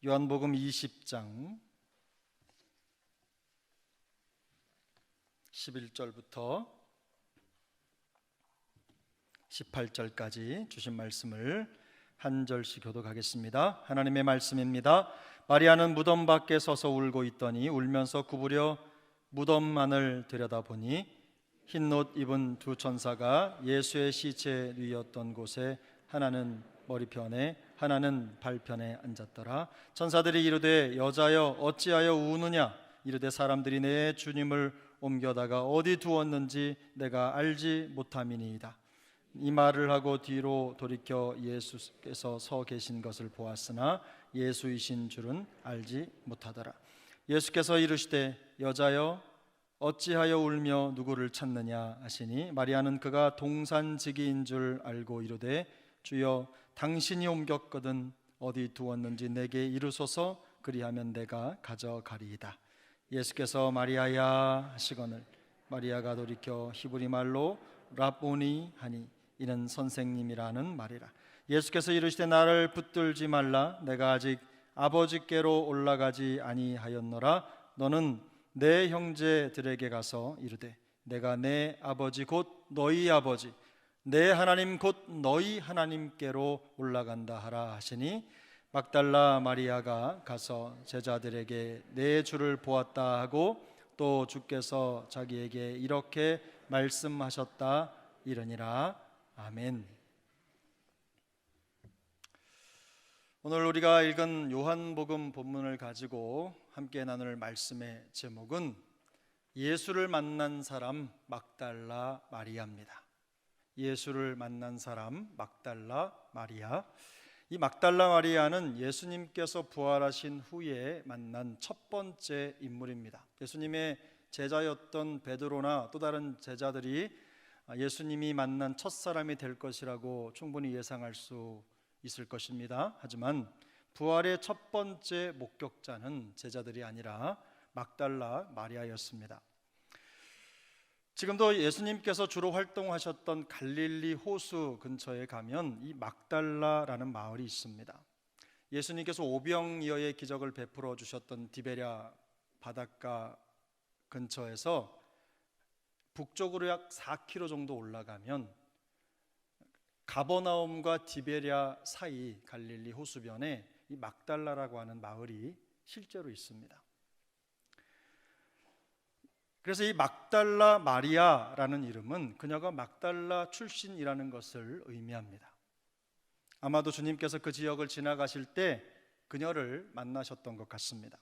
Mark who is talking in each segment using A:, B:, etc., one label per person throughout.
A: 요한복음 20장 11절부터 18절까지 주신 말씀을 한 절씩 교독하겠습니다. 하나님의 말씀입니다. 마리아는 무덤 밖에 서서 울고 있더니 울면서 구부려 무덤만을 들여다보니 흰옷 입은 두 천사가 예수의 시체 누이었던 곳에 하나는 머리편에 하나는 발편에 앉았더라. 천사들이 이르되 여자여 어찌하여 우느냐? 이르되 사람들이 내 주님을 옮겨다가 어디 두었는지 내가 알지 못함이니이다. 이 말을 하고 뒤로 돌이켜 예수께서 서 계신 것을 보았으나 예수이신 줄은 알지 못하더라. 예수께서 이르시되 여자여 어찌하여 울며 누구를 찾느냐 하시니 마리아는 그가 동산지기인 줄 알고 이르되 주여 당신이 옮겼거든 어디 두었는지 내게 이르소서 그리하면 내가 가져가리이다. 예수께서 마리아야 하시거늘 마리아가 돌이켜 히브리 말로 라보니 하니 이는 선생님이라는 말이라. 예수께서 이르시되 나를 붙들지 말라. 내가 아직 아버지께로 올라가지 아니하였노라. 너는 내 형제들에게 가서 이르되 내가 내 아버지 곧 너희 아버지 내 하나님 곧 너희 하나님께로 올라간다 하라 하시니 막달라 마리아가 가서 제자들에게 내 주를 보았다 하고 또 주께서 자기에게 이렇게 말씀하셨다 이러니라. 아멘. 오늘 우리가 읽은 요한복음 본문을 가지고 함께 나눌 말씀의 제목은 예수를 만난 사람 막달라 마리아입니다. 예수를 만난 사람 막달라 마리아. 이 막달라 마리아는 예수님께서 부활하신 후에 만난 첫 번째 인물입니다. 예수님의 제자였던 베드로나 또 다른 제자들이 예수님이 만난 첫 사람이 될 것이라고 충분히 예상할 수 있을 것입니다. 하지만 부활의 첫 번째 목격자는 제자들이 아니라 막달라 마리아였습니다. 지금도 예수님께서 주로 활동하셨던 갈릴리 호수 근처에 가면 이 막달라라는 마을이 있습니다. 예수님께서 오병이어의 기적을 베풀어 주셨던 디베랴 바닷가 근처에서 북쪽으로 약 4km 정도 올라가면 가버나움과 디베랴 사이 갈릴리 호수변에 이 막달라라고 하는 마을이 실제로 있습니다. 그래서 이 막달라 마리아라는 이름은 그녀가 막달라 출신이라는 것을 의미합니다. 아마도 주님께서 그 지역을 지나가실 때 그녀를 만나셨던 것 같습니다.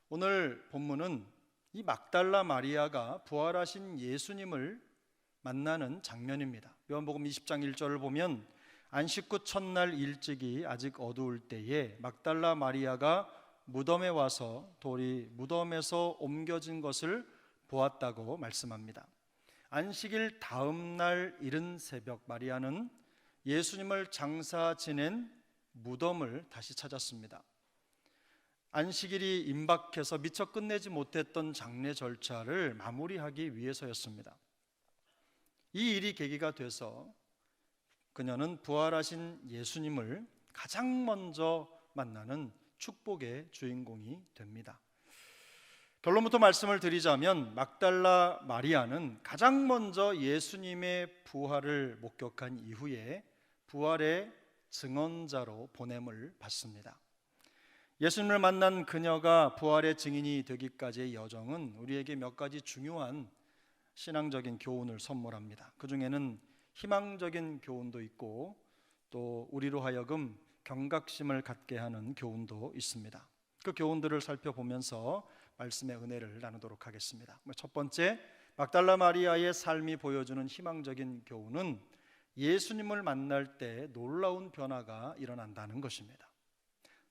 A: 오늘 본문은 이 막달라 마리아가 부활하신 예수님을 만나는 장면입니다. 요한복음 20장 1절을 보면 안식 후 첫날 일찍이 아직 어두울 때에 막달라 마리아가 무덤에 와서 돌이 무덤에서 옮겨진 것을 보았다고 말씀합니다. 안식일 다음 날 이른 새벽 마리아는 예수님을 장사 지낸 무덤을 다시 찾았습니다. 안식일이 임박해서 미처 끝내지 못했던 장례 절차를 마무리하기 위해서였습니다. 이 일이 계기가 돼서 그녀는 부활하신 예수님을 가장 먼저 만나는 축복의 주인공이 됩니다. 결론부터 말씀을 드리자면 막달라 마리아는 가장 먼저 예수님의 부활을 목격한 이후에 부활의 증언자로 보냄을 받습니다. 예수님을 만난 그녀가 부활의 증인이 되기까지의 여정은 우리에게 몇 가지 중요한 신앙적인 교훈을 선물합니다. 그 중에는 희망적인 교훈도 있고 또 우리로 하여금 경각심을 갖게 하는 교훈도 있습니다. 그 교훈들을 살펴보면서 말씀의 은혜를 나누도록 하겠습니다. 첫 번째, 막달라 마리아의 삶이 보여주는 희망적인 교훈은 예수님을 만날 때 놀라운 변화가 일어난다는 것입니다.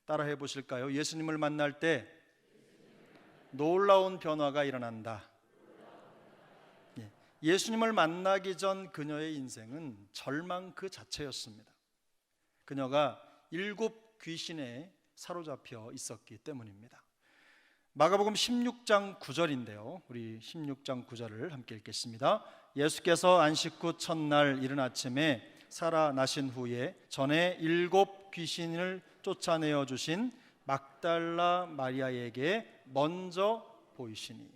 A: 따라해 보실까요? 예수님을 만날 때 놀라운 변화가 일어난다. 예수님을 만나기 전 그녀의 인생은 절망 그 자체였습니다. 그녀가 7 귀신에 사로잡혀 있었기 때문입니다. 마가복음 16장 9절인데요. 우리 16장 9절을 함께 읽겠습니다. 예수께서 안식 후 첫날 이른 아침에 살아나신 후에 전에 7 귀신을 쫓아내어 주신 막달라 마리아에게 먼저 보이시니.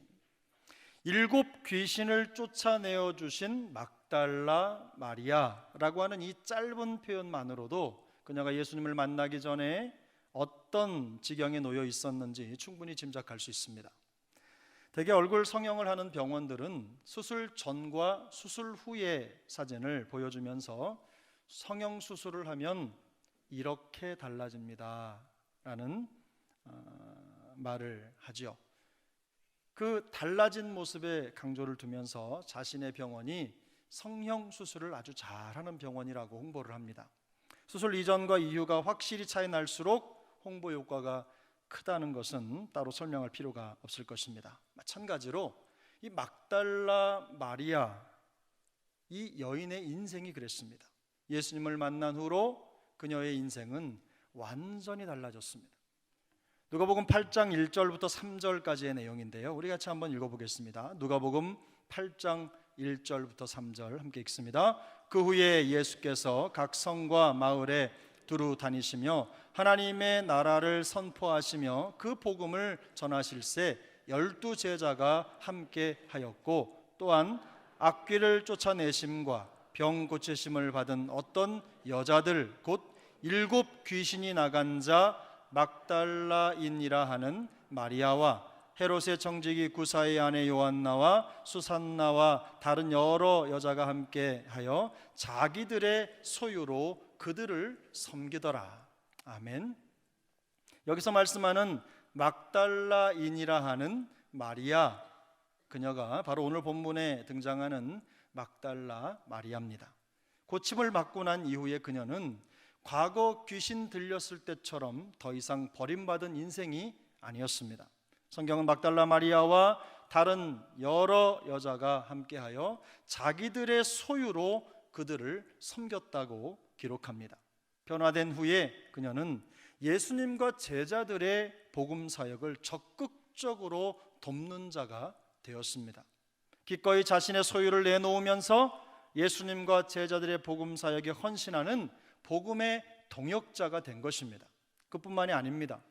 A: 7 귀신을 쫓아내어 주신 막달라 마리아라고 하는 이 짧은 표현만으로도 그녀가 예수님을 만나기 전에 어떤 지경에 놓여 있었는지 충분히 짐작할 수 있습니다. 대개 얼굴 성형을 하는 병원들은 수술 전과 수술 후의 사진을 보여주면서 성형 수술을 하면 이렇게 달라집니다 라는 말을 하죠. 그 달라진 모습에 강조를 두면서 자신의 병원이 성형 수술을 아주 잘하는 병원이라고 홍보를 합니다. 수술 이전과 이후가 확실히 차이 날수록 홍보 효과가 크다는 것은 따로 설명할 필요가 없을 것입니다. 마찬가지로 이 막달라 마리아, 이 여인의 인생이 그랬습니다. 예수님을 만난 후로 그녀의 인생은 완전히 달라졌습니다. 누가복음 8장 1절부터 3절까지의 내용인데요, 우리 같이 한번 읽어보겠습니다. 누가복음 8장 1절부터 3절 함께 읽습니다. 그 후에 예수께서 각 성과 마을에 두루 다니시며 하나님의 나라를 선포하시며 그 복음을 전하실새 12 제자가 함께 하였고, 또한 악귀를 쫓아내심과 병 고치심을 받은 어떤 여자들 곧 7 귀신이 나간 자 막달라인이라 하는 마리아와 헤롯의 청지기 구사의 아내 요한나와 수산나와 다른 여러 여자가 함께하여 자기들의 소유로 그들을 섬기더라. 아멘. 여기서 말씀하는 막달라인이라 하는 마리아, 그녀가 바로 오늘 본문에 등장하는 막달라 마리아입니다. 고침을 받고 난 이후에 그녀는 과거 귀신 들렸을 때처럼 더 이상 버림받은 인생이 아니었습니다. 성경은 막달라 마리아와 다른 여러 여자가 함께하여 자기들의 소유로 그들을 섬겼다고 기록합니다. 변화된 후에 그녀는 예수님과 제자들의 복음 사역을 적극적으로 돕는 자가 되었습니다. 기꺼이 자신의 소유를 내놓으면서 예수님과 제자들의 복음 사역에 헌신하는 복음의 동역자가 된 것입니다. 그뿐만이 아닙니다.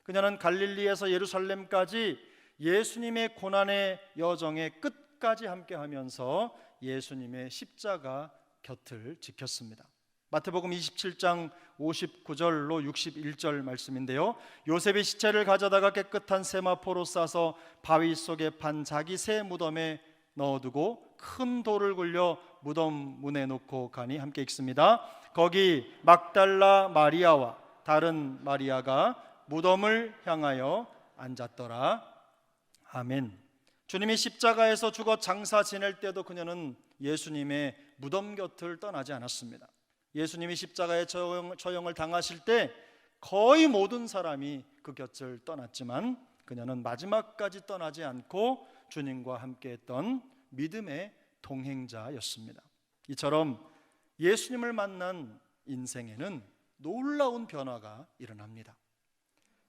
A: 그녀는 갈릴리에서 예루살렘까지 예수님의 고난의 여정의 끝까지 함께하면서 예수님의 십자가 곁을 지켰습니다. 마태복음 27장 59절로 61절 말씀인데요, 요셉이 시체를 가져다가 깨끗한 세마포로 싸서 바위 속에 판 자기 새 무덤에 넣어두고 큰 돌을 굴려 무덤 문에 놓고 가니, 함께 읽습니다. 거기 막달라 마리아와 다른 마리아가 무덤을 향하여 앉았더라. 아멘. 주님이 십자가에서 죽어 장사 지낼 때도 그녀는 예수님의 무덤 곁을 떠나지 않았습니다. 예수님이 십자가의 처형을 당하실 때 거의 모든 사람이 그 곁을 떠났지만 그녀는 마지막까지 떠나지 않고 주님과 함께했던 믿음의 동행자였습니다. 이처럼 예수님을 만난 인생에는 놀라운 변화가 일어납니다.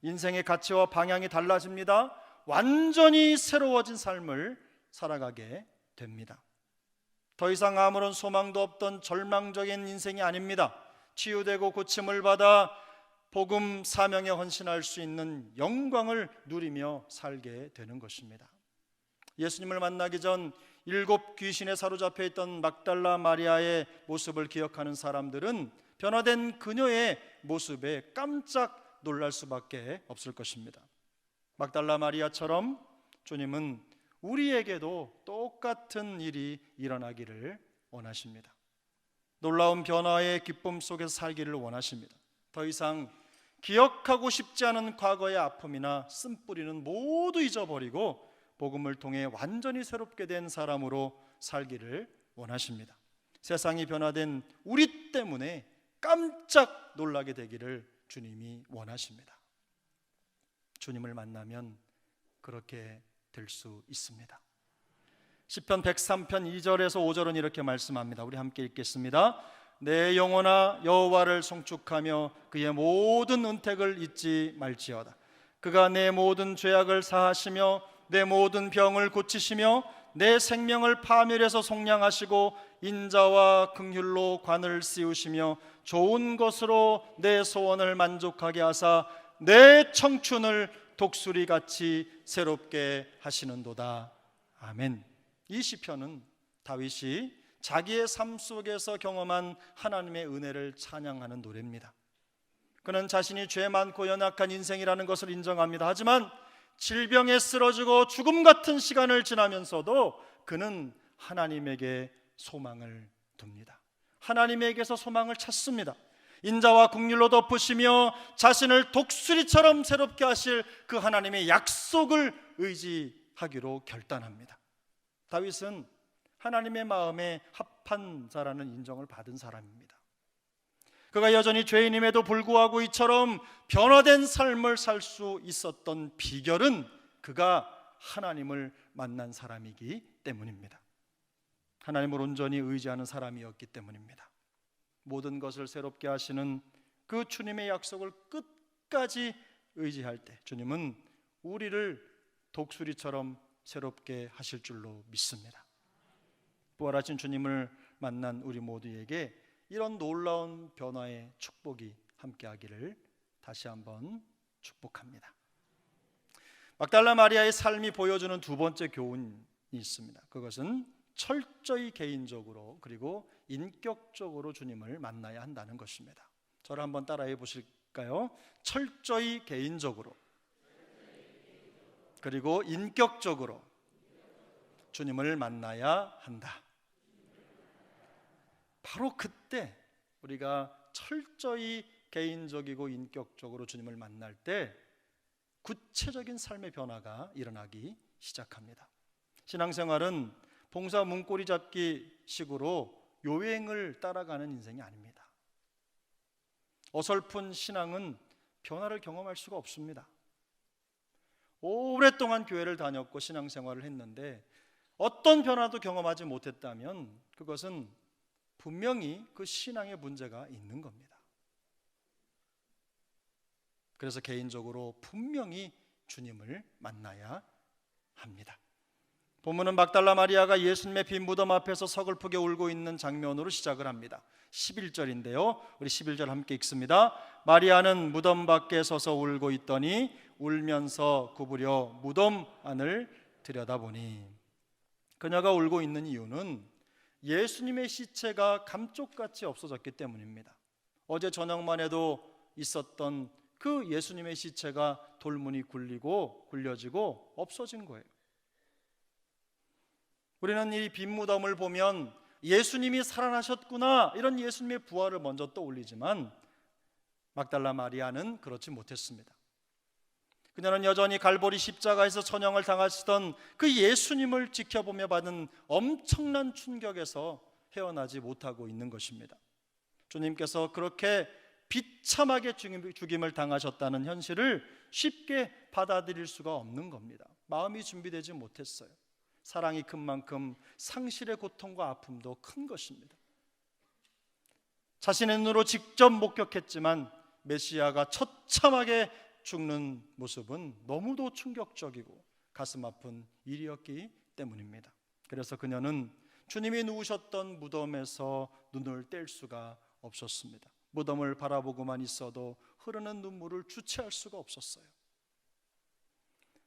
A: 인생의 가치와 방향이 달라집니다. 완전히 새로워진 삶을 살아가게 됩니다. 더 이상 아무런 소망도 없던 절망적인 인생이 아닙니다. 치유되고 고침을 받아 복음 사명에 헌신할 수 있는 영광을 누리며 살게 되는 것입니다. 예수님을 만나기 전 7 귀신에 사로잡혀 있던 막달라 마리아의 모습을 기억하는 사람들은 변화된 그녀의 모습에 깜짝 놀랄 수밖에 없을 것입니다. 막달라 마리아처럼 주님은 우리에게도 똑같은 일이 일어나기를 원하십니다. 놀라운 변화의 기쁨 속에서 살기를 원하십니다. 더 이상 기억하고 싶지 않은 과거의 아픔이나 쓴뿌리는 모두 잊어버리고 복음을 통해 완전히 새롭게 된 사람으로 살기를 원하십니다. 세상이 변화된 우리 때문에 깜짝 놀라게 되기를 주님이 원하십니다. 주님을 만나면 그렇게 될 수 있습니다. 시편 103편 2절에서 5절은 이렇게 말씀합니다. 우리 함께 읽겠습니다. 내 영혼아 여호와를 송축하며 그의 모든 은택을 잊지 말지어다. 그가 내 모든 죄악을 사하시며 내 모든 병을 고치시며 내 생명을 파멸해서 속량하시고 인자와 긍휼로 관을 씌우시며 좋은 것으로 내 소원을 만족하게 하사 내 청춘을 독수리같이 새롭게 하시는도다. 아멘. 이 시편은 다윗이 자기의 삶 속에서 경험한 하나님의 은혜를 찬양하는 노래입니다. 그는 자신이 죄 많고 연약한 인생이라는 것을 인정합니다. 하지만 질병에 쓰러지고 죽음 같은 시간을 지나면서도 그는 하나님에게 소망을 둡니다. 하나님에게서 소망을 찾습니다. 인자와 긍휼로 덮으시며 자신을 독수리처럼 새롭게 하실 그 하나님의 약속을 의지하기로 결단합니다. 다윗은 하나님의 마음에 합한 자라는 인정을 받은 사람입니다. 그가 여전히 죄인임에도 불구하고 이처럼 변화된 삶을 살 수 있었던 비결은 그가 하나님을 만난 사람이기 때문입니다. 하나님을 온전히 의지하는 사람이었기 때문입니다. 모든 것을 새롭게 하시는 그 주님의 약속을 끝까지 의지할 때 주님은 우리를 독수리처럼 새롭게 하실 줄로 믿습니다. 부활하신 주님을 만난 우리 모두에게 이런 놀라운 변화의 축복이 함께하기를 다시 한번 축복합니다. 막달라 마리아의 삶이 보여주는 두 번째 교훈이 있습니다. 그것은 철저히 개인적으로 그리고 인격적으로 주님을 만나야 한다는 것입니다. 저를 한번 따라해 보실까요? 철저히 개인적으로 그리고 인격적으로 주님을 만나야 한다. 바로 그때 우리가 철저히 개인적이고 인격적으로 주님을 만날 때 구체적인 삶의 변화가 일어나기 시작합니다. 신앙생활은 봉사 문고리 잡기 식으로 요행을 따라가는 인생이 아닙니다. 어설픈 신앙은 변화를 경험할 수가 없습니다. 오랫동안 교회를 다녔고 신앙생활을 했는데 어떤 변화도 경험하지 못했다면 그것은 분명히 그 신앙의 문제가 있는 겁니다. 그래서 개인적으로 분명히 주님을 만나야 합니다. 본문은 막달라 마리아가 예수님의 빈 무덤 앞에서 서글프게 울고 있는 장면으로 시작을 합니다. 11절인데요. 우리 11절 함께 읽습니다. 마리아는 무덤 밖에 서서 울고 있더니 울면서 구부려 무덤 안을 들여다보니, 그녀가 울고 있는 이유는 예수님의 시체가 감쪽같이 없어졌기 때문입니다. 어제 저녁만 해도 있었던 그 예수님의 시체가 돌문이 굴려지고 없어진 거예요. 우리는 이 빈 무덤을 보면 예수님이 살아나셨구나, 이런 예수님의 부활을 먼저 떠올리지만 막달라 마리아는 그렇지 못했습니다. 그녀는 여전히 갈보리 십자가에서 천형을 당하시던 그 예수님을 지켜보며 받은 엄청난 충격에서 헤어나지 못하고 있는 것입니다. 주님께서 그렇게 비참하게 죽임을 당하셨다는 현실을 쉽게 받아들일 수가 없는 겁니다. 마음이 준비되지 못했어요. 사랑이 큰 만큼 상실의 고통과 아픔도 큰 것입니다. 자신의 눈으로 직접 목격했지만 메시아가 처참하게 죽는 모습은 너무도 충격적이고 가슴 아픈 일이었기 때문입니다. 그래서 그녀는 주님이 누우셨던 무덤에서 눈을 뗄 수가 없었습니다. 무덤을 바라보고만 있어도 흐르는 눈물을 주체할 수가 없었어요.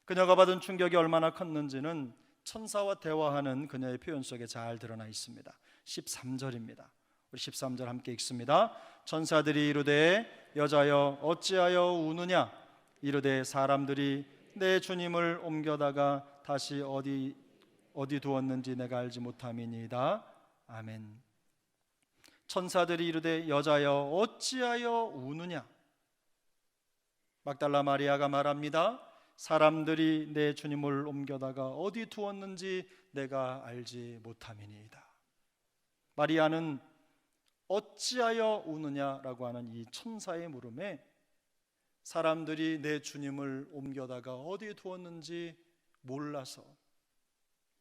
A: 그녀가 받은 충격이 얼마나 컸는지는 천사와 대화하는 그녀의 표현 속에 잘 드러나 있습니다. 13절입니다. 우리 13절 함께 읽습니다. 천사들이 이르되 여자여 어찌하여 우느냐, 이르되 사람들이 내 주님을 옮겨다가 다시 어디 두었는지 내가 알지 못함이니이다. 아멘. 천사들이 이르되 여자여 어찌하여 우느냐. 막달라 마리아가 말합니다. 사람들이 내 주님을 옮겨다가 어디 두었는지 내가 알지 못함이니이다. 마리아는 어찌하여 우느냐라고 하는 이 천사의 물음에 사람들이 내 주님을 옮겨다가 어디에 두었는지 몰라서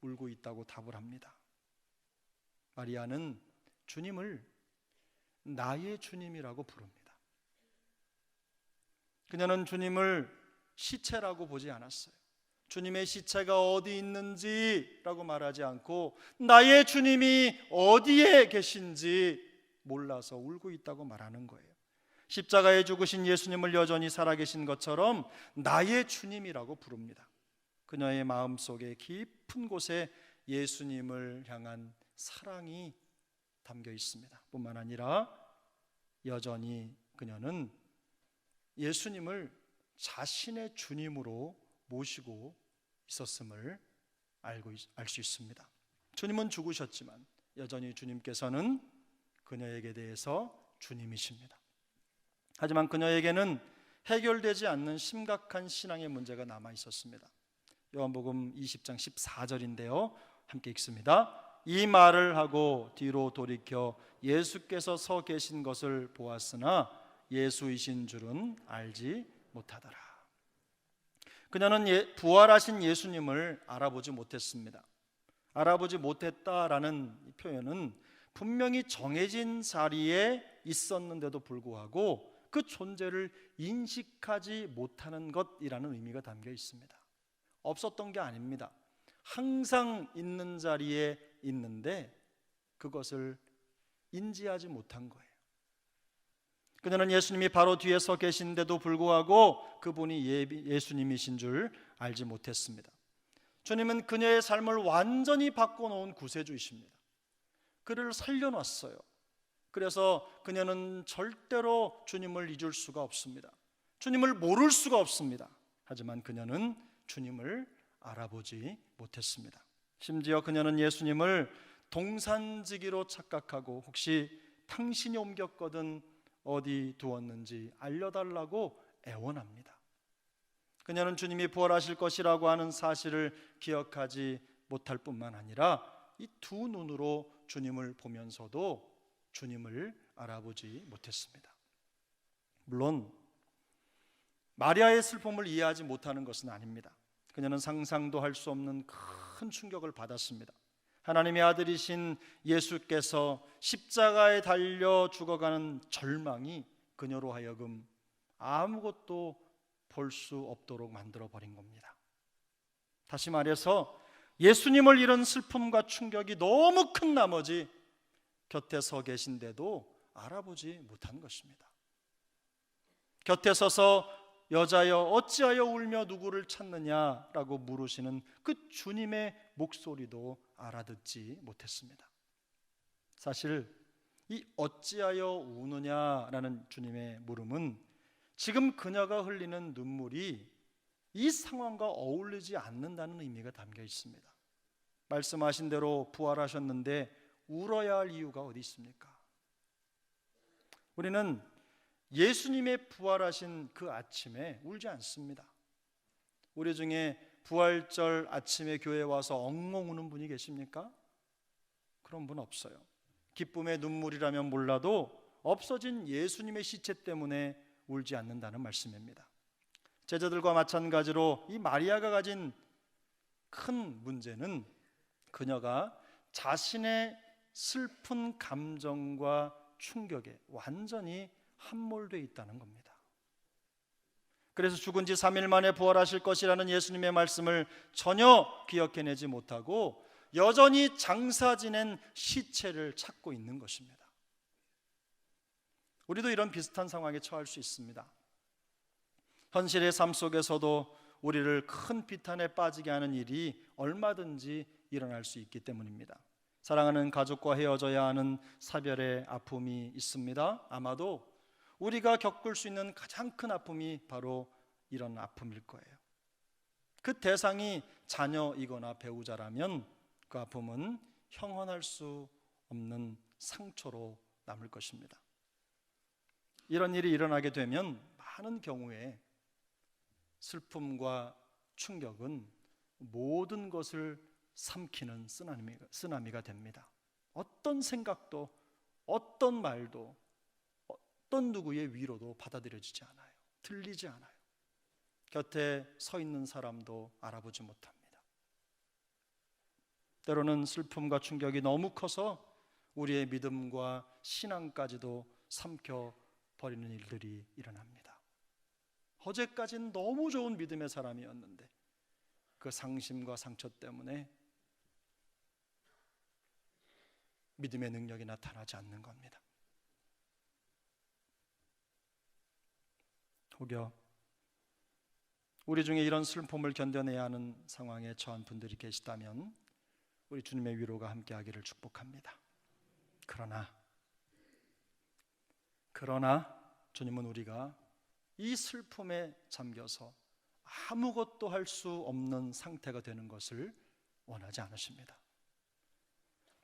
A: 울고 있다고 답을 합니다. 마리아는 주님을 나의 주님이라고 부릅니다. 그녀는 주님을 시체라고 보지 않았어요. 주님의 시체가 어디 있는지라고 말하지 않고 나의 주님이 어디에 계신지 몰라서 울고 있다고 말하는 거예요. 십자가에 죽으신 예수님을 여전히 살아계신 것처럼 나의 주님이라고 부릅니다. 그녀의 마음속에 깊은 곳에 예수님을 향한 사랑이 담겨 있습니다. 뿐만 아니라 여전히 그녀는 예수님을 자신의 주님으로 모시고 있었음을 알 수 있습니다. 주님은 죽으셨지만 여전히 주님께서는 그녀에게 대해서 주님이십니다. 하지만 그녀에게는 해결되지 않는 심각한 신앙의 문제가 남아 있었습니다. 요한복음 20장 14절인데요. 함께 읽습니다. 이 말을 하고 뒤로 돌이켜 예수께서 서 계신 것을 보았으나 예수이신 줄은 알지 못하더라. 그녀는 부활하신 예수님을 알아보지 못했습니다. 알아보지 못했다라는 표현은 분명히 정해진 자리에 있었는데도 불구하고 그 존재를 인식하지 못하는 것이라는 의미가 담겨 있습니다. 없었던 게 아닙니다. 항상 있는 자리에 있는데 그것을 인지하지 못한 거예요. 그녀는 예수님이 바로 뒤에 서 계신데도 불구하고 그분이 예수님이신 줄 알지 못했습니다. 주님은 그녀의 삶을 완전히 바꿔놓은 구세주이십니다. 그를 살려놨어요. 그래서 그녀는 절대로 주님을 잊을 수가 없습니다. 주님을 모를 수가 없습니다. 하지만 그녀는 주님을 알아보지 못했습니다. 심지어 그녀는 예수님을 동산지기로 착각하고 혹시 당신이 옮겼거든 어디 두었는지 알려달라고 애원합니다. 그녀는 주님이 부활하실 것이라고 하는 사실을 기억하지 못할 뿐만 아니라 이 두 눈으로 주님을 보면서도 주님을 알아보지 못했습니다. 물론 마리아의 슬픔을 이해하지 못하는 것은 아닙니다. 그녀는 상상도 할 수 없는 큰 충격을 받았습니다. 하나님의 아들이신 예수께서 십자가에 달려 죽어가는 절망이 그녀로 하여금 아무것도 볼 수 없도록 만들어버린 겁니다. 다시 말해서 예수님을 잃은 슬픔과 충격이 너무 큰 나머지 곁에 서 계신데도 알아보지 못한 것입니다. 곁에 서서 여자여 어찌하여 울며 누구를 찾느냐라고 물으시는 그 주님의 목소리도 알아듣지 못했습니다. 사실 이 어찌하여 우느냐라는 주님의 물음은 지금 그녀가 흘리는 눈물이 이 상황과 어울리지 않는다는 의미가 담겨 있습니다. 말씀하신 대로 부활하셨는데 울어야 할 이유가 어디 있습니까? 우리는 예수님의 부활하신 그 아침에 울지 않습니다. 우리 중에 부활절 아침에 교회에 와서 엉엉 우는 분이 계십니까? 그런 분 없어요. 기쁨의 눈물이라면 몰라도 없어진 예수님의 시체 때문에 울지 않는다는 말씀입니다. 제자들과 마찬가지로 이 마리아가 가진 큰 문제는 그녀가 자신의 슬픈 감정과 충격에 완전히 함몰되어 있다는 겁니다. 그래서 죽은 지 3일 만에 부활하실 것이라는 예수님의 말씀을 전혀 기억해내지 못하고 여전히 장사 지낸 시체를 찾고 있는 것입니다. 우리도 이런 비슷한 상황에 처할 수 있습니다. 현실의 삶 속에서도 우리를 큰 비탄에 빠지게 하는 일이 얼마든지 일어날 수 있기 때문입니다. 사랑하는 가족과 헤어져야 하는 사별의 아픔이 있습니다. 아마도 우리가 겪을 수 있는 가장 큰 아픔이 바로 이런 아픔일 거예요. 그 대상이 자녀이거나 배우자라면 그 아픔은 형언할 수 없는 상처로 남을 것입니다. 이런 일이 일어나게 되면 많은 경우에 슬픔과 충격은 모든 것을 삼키는 쓰나미가 됩니다. 어떤 생각도 어떤 말도 어떤 누구의 위로도 받아들여지지 않아요. 들리지 않아요. 곁에 서 있는 사람도 알아보지 못합니다. 때로는 슬픔과 충격이 너무 커서 우리의 믿음과 신앙까지도 삼켜버리는 일들이 일어납니다. 어제까지는 너무 좋은 믿음의 사람이었는데 그 상심과 상처 때문에 믿음의 능력이 나타나지 않는 겁니다. 혹여 우리 중에 이런 슬픔을 견뎌내야 하는 상황에 처한 분들이 계시다면 우리 주님의 위로가 함께하기를 축복합니다. 그러나 주님은 우리가 이 슬픔에 잠겨서 아무것도 할 수 없는 상태가 되는 것을 원하지 않으십니다.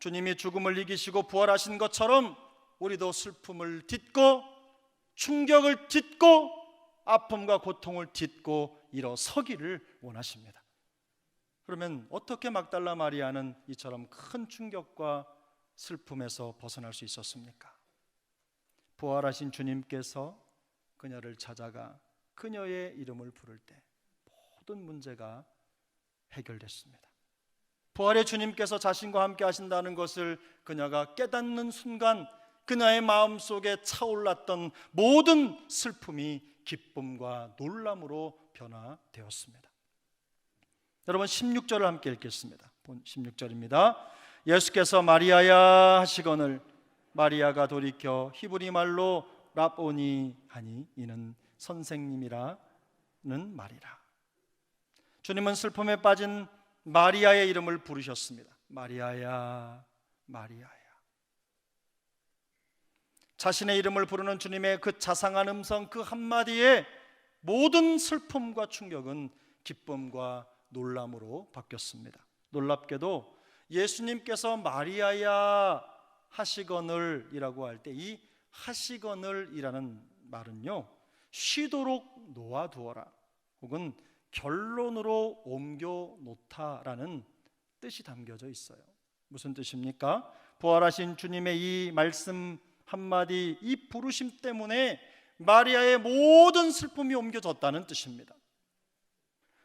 A: 주님이 죽음을 이기시고 부활하신 것처럼 우리도 슬픔을 딛고 충격을 딛고 아픔과 고통을 딛고 일어서기를 원하십니다. 그러면 어떻게 막달라 마리아는 이처럼 큰 충격과 슬픔에서 벗어날 수 있었습니까? 부활하신 주님께서 그녀를 찾아가 그녀의 이름을 부를 때 모든 문제가 해결됐습니다. 부활의 주님께서 자신과 함께 하신다는 것을 그녀가 깨닫는 순간 그녀의 마음속에 차올랐던 모든 슬픔이 기쁨과 놀람으로 변화되었습니다. 여러분 16절을 함께 읽겠습니다. 16절입니다. 예수께서 마리아야 하시거늘 마리아가 돌이켜 히브리 말로 라보니 하니 이는 선생님이라는 말이라. 주님은 슬픔에 빠진 마리아의 이름을 부르셨습니다. 마리아야, 마리아야. 자신의 이름을 부르는 주님의 그 자상한 음성 그 한마디에 모든 슬픔과 충격은 기쁨과 놀람으로 바뀌었습니다. 놀랍게도 예수님께서 마리아야 하시거늘 이라고 할 때 이 하시거늘 이라는 말은요, 쉬도록 놓아두어라 혹은 결론으로 옮겨 놓다라는 뜻이 담겨져 있어요. 무슨 뜻입니까? 부활하신 주님의 이 말씀 한마디, 이 부르심 때문에 마리아의 모든 슬픔이 옮겨졌다는 뜻입니다.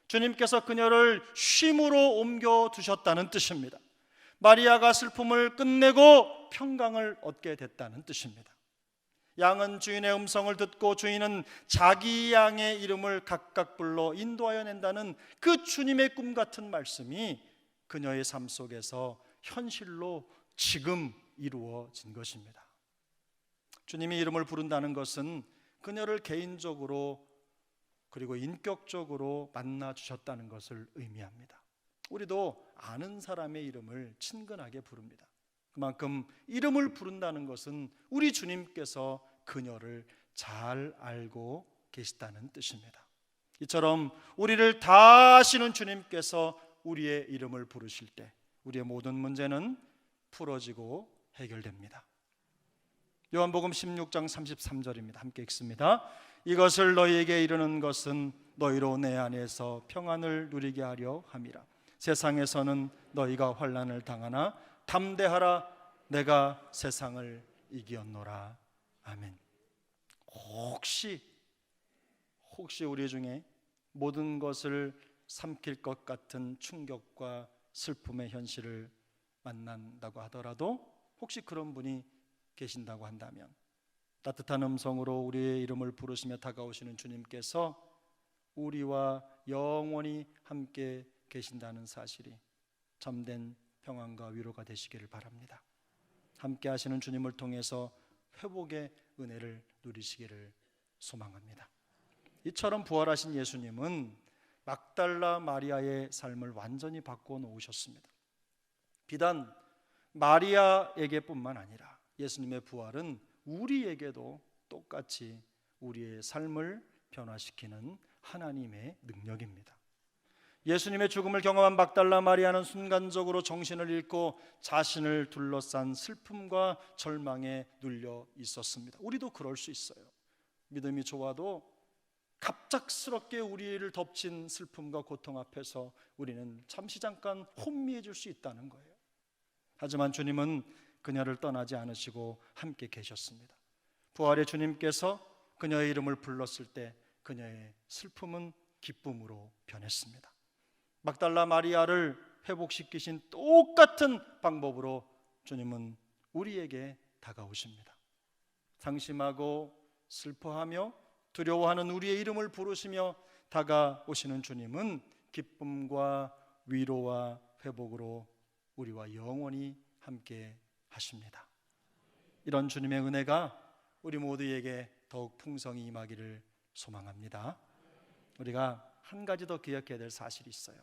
A: 주님께서 그녀를 쉼으로 옮겨두셨다는 뜻입니다. 마리아가 슬픔을 끝내고 평강을 얻게 됐다는 뜻입니다. 양은 주인의 음성을 듣고 주인은 자기 양의 이름을 각각 불러 인도하여 낸다는 그 주님의 꿈 같은 말씀이 그녀의 삶 속에서 현실로 지금 이루어진 것입니다. 주님이 이름을 부른다는 것은 그녀를 개인적으로 그리고 인격적으로 만나 주셨다는 것을 의미합니다. 우리도 아는 사람의 이름을 친근하게 부릅니다. 그만큼 이름을 부른다는 것은 우리 주님께서 그녀를 잘 알고 계시다는 뜻입니다. 이처럼 우리를 다 아시는 주님께서 우리의 이름을 부르실 때 우리의 모든 문제는 풀어지고 해결됩니다. 요한복음 16장 33절입니다. 함께 읽습니다. 이것을 너희에게 이르는 것은 너희로 내 안에서 평안을 누리게 하려 함이라. 세상에서는 너희가 환난을 당하나 담대하라, 내가 세상을 이기었노라. 아멘. 혹시 우리 중에 모든 것을 삼킬 것 같은 충격과 슬픔의 현실을 만난다고 하더라도 혹시 그런 분이 계신다고 한다면 따뜻한 음성으로 우리의 이름을 부르시며 다가오시는 주님께서 우리와 영원히 함께 계신다는 사실이 참된 평안과 위로가 되시기를 바랍니다. 함께 하시는 주님을 통해서 회복의 은혜를 누리시기를 소망합니다. 이처럼 부활하신 예수님은 막달라 마리아의 삶을 완전히 바꿔 놓으셨습니다. 비단 마리아에게뿐만 아니라 예수님의 부활은 우리에게도 똑같이 우리의 삶을 변화시키는 하나님의 능력입니다. 예수님의 죽음을 경험한 막달라 마리아는 순간적으로 정신을 잃고 자신을 둘러싼 슬픔과 절망에 눌려 있었습니다. 우리도 그럴 수 있어요. 믿음이 좋아도 갑작스럽게 우리를 덮친 슬픔과 고통 앞에서 우리는 잠시 잠깐 혼미해질 수 있다는 거예요. 하지만 주님은 그녀를 떠나지 않으시고 함께 계셨습니다. 부활의 주님께서 그녀의 이름을 불렀을 때 그녀의 슬픔은 기쁨으로 변했습니다. 막달라 마리아를 회복시키신 똑같은 방법으로 주님은 우리에게 다가오십니다. 상심하고 슬퍼하며 두려워하는 우리의 이름을 부르시며 다가오시는 주님은 기쁨과 위로와 회복으로 우리와 영원히 함께 하십니다. 이런 주님의 은혜가 우리 모두에게 더욱 풍성히 임하기를 소망합니다. 우리가 한 가지 더 기억해야 될 사실이 있어요.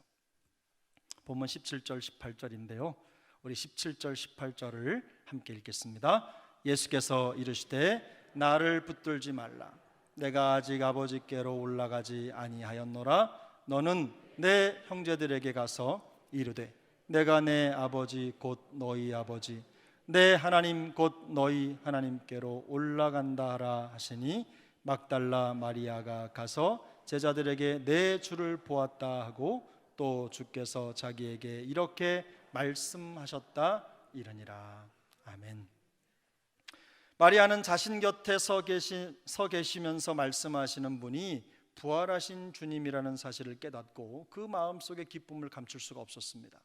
A: 본문 17절 18절인데요 우리 17절 18절을 함께 읽겠습니다. 예수께서 이르시되 나를 붙들지 말라. 내가 아직 아버지께로 올라가지 아니하였노라. 너는 내 형제들에게 가서 이르되 내가 내 아버지 곧 너희 아버지 내 하나님 곧 너희 하나님께로 올라간다 하라 하시니 막달라 마리아가 가서 제자들에게 내 주를 보았다 하고 또 주께서 자기에게 이렇게 말씀하셨다 이르니라. 아멘. 마리아는 자신 곁에 서 계시면서 말씀하시는 분이 부활하신 주님이라는 사실을 깨닫고 그 마음속에 기쁨을 감출 수가 없었습니다.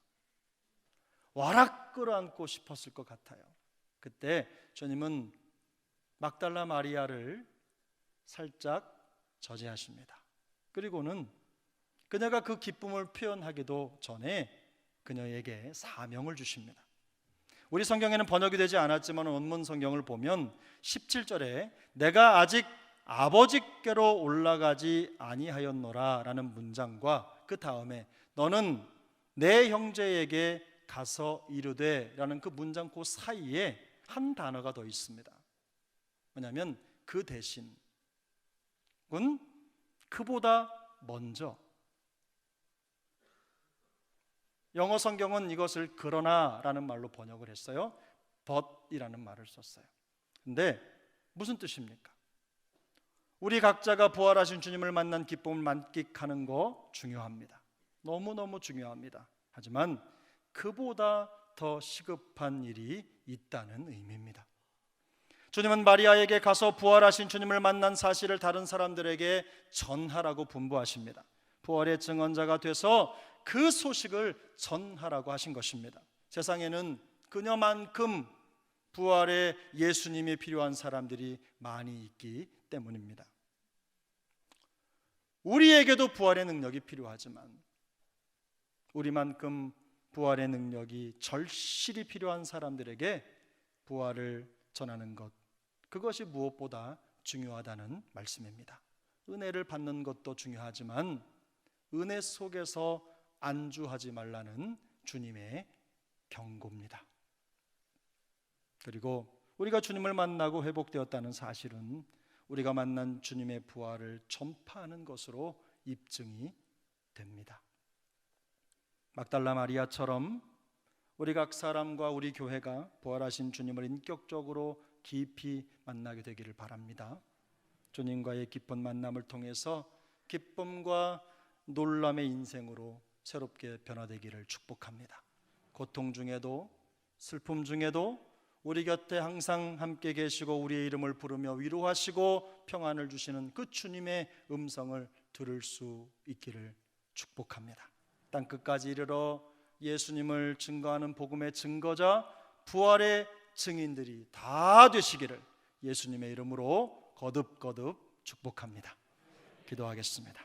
A: 와락 끌어안고 싶었을 것 같아요. 그때 주님은 막달라 마리아를 살짝 저지하십니다. 그리고는 그녀가 그 기쁨을 표현하기도 전에 그녀에게 사명을 주십니다. 우리 성경에는 번역이 되지 않았지만 원문 성경을 보면 17절에 내가 아직 아버지께로 올라가지 아니하였노라 라는 문장과 그 다음에 너는 내 형제에게 가서 이르되 라는 그 문장 그 사이에 한 단어가 더 있습니다. 뭐냐면 그 대신 은 그보다 먼저. 영어 성경은 이것을 그러나라는 말로 번역을 했어요. but이라는 말을 썼어요. 근데 무슨 뜻입니까? 우리 각자가 부활하신 주님을 만난 기쁨을 만끽하는 거 중요합니다. 너무너무 중요합니다. 하지만 그보다 더 시급한 일이 있다는 의미입니다. 주님은 마리아에게 가서 부활하신 주님을 만난 사실을 다른 사람들에게 전하라고 분부하십니다. 부활의 증언자가 돼서 그 소식을 전하라고 하신 것입니다. 세상에는 그녀만큼 부활의 예수님이 필요한 사람들이 많이 있기 때문입니다. 우리에게도 부활의 능력이 필요하지만 우리만큼 부활의 능력이 절실히 필요한 사람들에게 부활을 전하는 것, 그것이 무엇보다 중요하다는 말씀입니다. 은혜를 받는 것도 중요하지만 은혜 속에서 안주하지 말라는 주님의 경고입니다. 그리고 우리가 주님을 만나고 회복되었다는 사실은 우리가 만난 주님의 부활을 전파하는 것으로 입증이 됩니다. 막달라 마리아처럼 우리 각 사람과 우리 교회가 부활하신 주님을 인격적으로 깊이 만나게 되기를 바랍니다. 주님과의 깊은 만남을 통해서 기쁨과 놀람의 인생으로 새롭게 변화되기를 축복합니다. 고통 중에도 슬픔 중에도 우리 곁에 항상 함께 계시고 우리의 이름을 부르며 위로하시고 평안을 주시는 그 주님의 음성을 들을 수 있기를 축복합니다. 땅끝까지 이르러 예수님을 증거하는 복음의 증거자, 부활의 증인들이 다 되시기를 예수님의 이름으로 거듭거듭 축복합니다. 기도하겠습니다.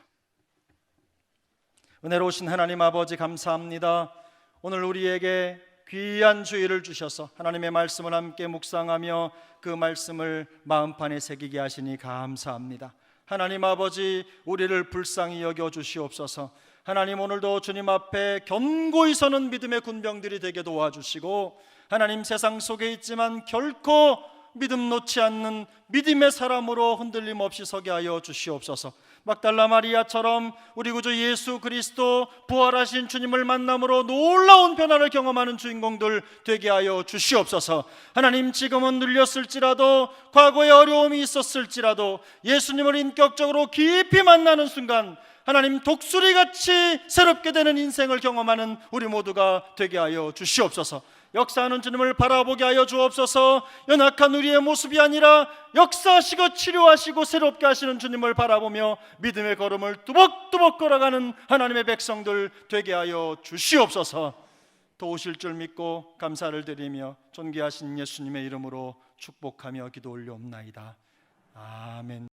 A: 은혜로우신 하나님 아버지 감사합니다. 오늘 우리에게 귀한 주의를 주셔서 하나님의 말씀을 함께 묵상하며 그 말씀을 마음판에 새기게 하시니 감사합니다. 하나님 아버지, 우리를 불쌍히 여겨 주시옵소서. 하나님, 오늘도 주님 앞에 견고히 서는 믿음의 군병들이 되게 도와주시고, 하나님, 세상 속에 있지만 결코 믿음 놓지 않는 믿음의 사람으로 흔들림 없이 서게 하여 주시옵소서. 막달라 마리아처럼 우리 구주 예수 그리스도 부활하신 주님을 만남으로 놀라운 변화를 경험하는 주인공들 되게 하여 주시옵소서. 하나님, 지금은 눌렸을지라도, 과거에 어려움이 있었을지라도 예수님을 인격적으로 깊이 만나는 순간 하나님, 독수리같이 새롭게 되는 인생을 경험하는 우리 모두가 되게 하여 주시옵소서. 역사하는 주님을 바라보게 하여 주옵소서. 연약한 우리의 모습이 아니라 역사하시고 치료하시고 새롭게 하시는 주님을 바라보며 믿음의 걸음을 뚜벅뚜벅 걸어가는 하나님의 백성들 되게 하여 주시옵소서. 도우실 줄 믿고 감사를 드리며 존귀하신 예수님의 이름으로 축복하며 기도 올려옵나이다. 아멘.